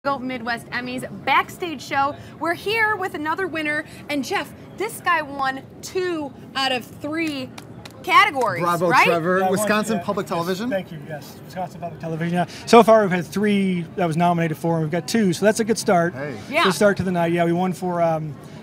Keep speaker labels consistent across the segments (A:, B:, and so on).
A: Midwest Emmys Backstage show. We're here with another winner, and Jeff, this guy won 2 out of 3 categories.
B: Bravo,
A: right?
B: Trevor.
C: Yeah,
B: Wisconsin Public Television.
C: Thank you. Yes, Wisconsin Public Television. Yeah. So far, we've had 3 that was nominated for, and we've got 2. So that's a good start.
B: Hey.
A: Yeah.
C: Good start to the night. Yeah, we won for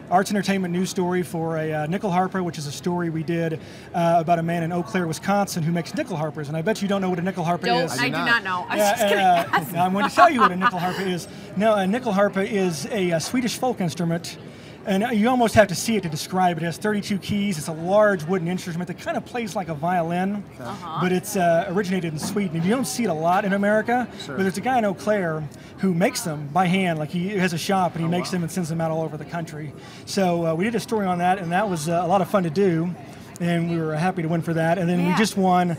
C: Arts Entertainment News Story for a nickel harper, which is a story we did about a man in Eau Claire, Wisconsin, who makes nickel harpers. And I bet you don't know what a nickel harper is.
A: I do not know. I was
C: Yeah,
A: just going to ask.
C: now I'm going to tell you what a nickel harper is. No, a nickel harper is a Swedish folk instrument. And you almost have to see it to describe it. It has 32 keys. It's a large wooden instrument that kind of plays like a violin, but it's originated in Sweden. And you don't see it a lot in America, but there's a guy in Eau Claire who makes them by hand. Like he has a shop and he makes them and sends them out all over the country. So we did a story on that, and that was a lot of fun to do. And we were happy to win for that. And then we just won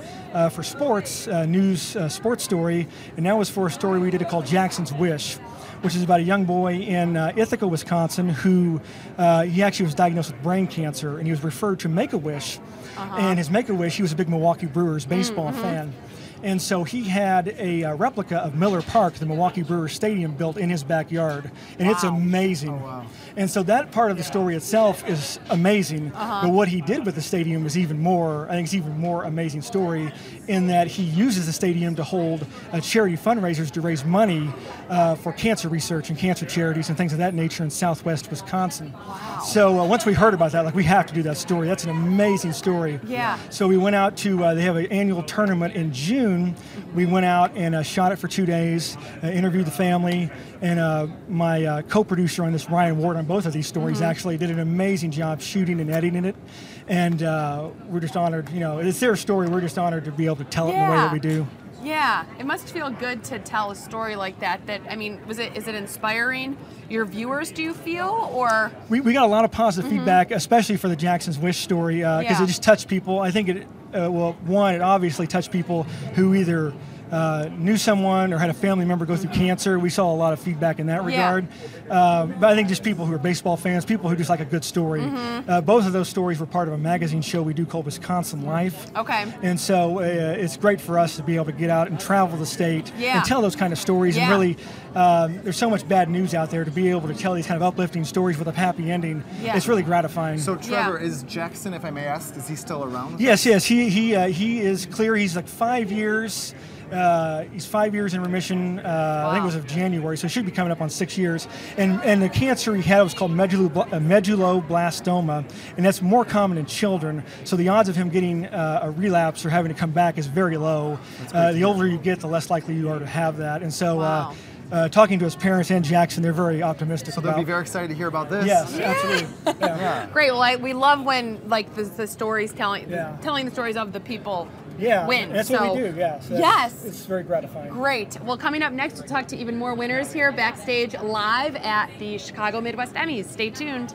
C: for sports, news sports story, and that was for a story we did called Jackson's Wish, which is about a young boy in Ithaca, Wisconsin, who he actually was diagnosed with brain cancer, and he was referred to Make-A-Wish. And his Make-A-Wish, he was a big Milwaukee Brewers baseball fan. And so he had a replica of Miller Park, the Milwaukee Brewers Stadium, built in his backyard. And it's amazing.
B: Oh, wow.
C: And so that part of the story itself is amazing. But what he did with the stadium is even more, I think it's even more amazing story, in that he uses the stadium to hold charity fundraisers to raise money for cancer research and cancer charities and things of that nature in southwest Wisconsin.
A: Wow.
C: So once we heard about that, like, we have to do that story. That's an amazing story.
A: Yeah.
C: So we went out to, they have an annual tournament in June. We went out and shot it for 2 days, interviewed the family, and my co-producer on this, Ryan Ward, on both of these stories, actually did an amazing job shooting and editing it. And we're just honored, you know, it's their story. We're just honored to be able to tell it in the way that we do.
A: Yeah, it must feel good to tell a story like that. That, I mean, is it inspiring your viewers, do you feel, or? We
C: got a lot of positive feedback, especially for the Jackson's Wish story, because it just touched people. I think it, well, one, it obviously touched people who either knew someone or had a family member go through cancer. We saw a lot of feedback in that regard. But I think just people who are baseball fans, people who just like a good story. Both of those stories were part of a magazine show we do called Wisconsin Life.
A: Okay.
C: And so it's great for us to be able to get out and travel the state and tell those kind of stories. And really, there's so much bad news out there, to be able to tell these kind of uplifting stories with a happy ending. It's really gratifying.
B: So Trevor, is Jackson, if I may ask, is he still around?
C: Yes. He is clear. He's like 5 years. He's 5 years in remission. I think it was of January, so he should be coming up on 6 years. And the cancer he had was called medulloblastoma, and that's more common in children. So the odds of him getting a relapse or having to come back is very low. The older you get, the less likely you are to have that. And so. Talking to his parents and Jackson, they're very optimistic.
B: So they'll be very excited to hear about this.
C: Yes, absolutely.
A: Great. Well, we love when, like, the stories telling the stories of the people win.
C: That's what we do. So
A: yes.
C: It's very gratifying.
A: Great. Well, coming up next, we'll talk to even more winners here backstage live at the Chicago Midwest Emmys. Stay tuned.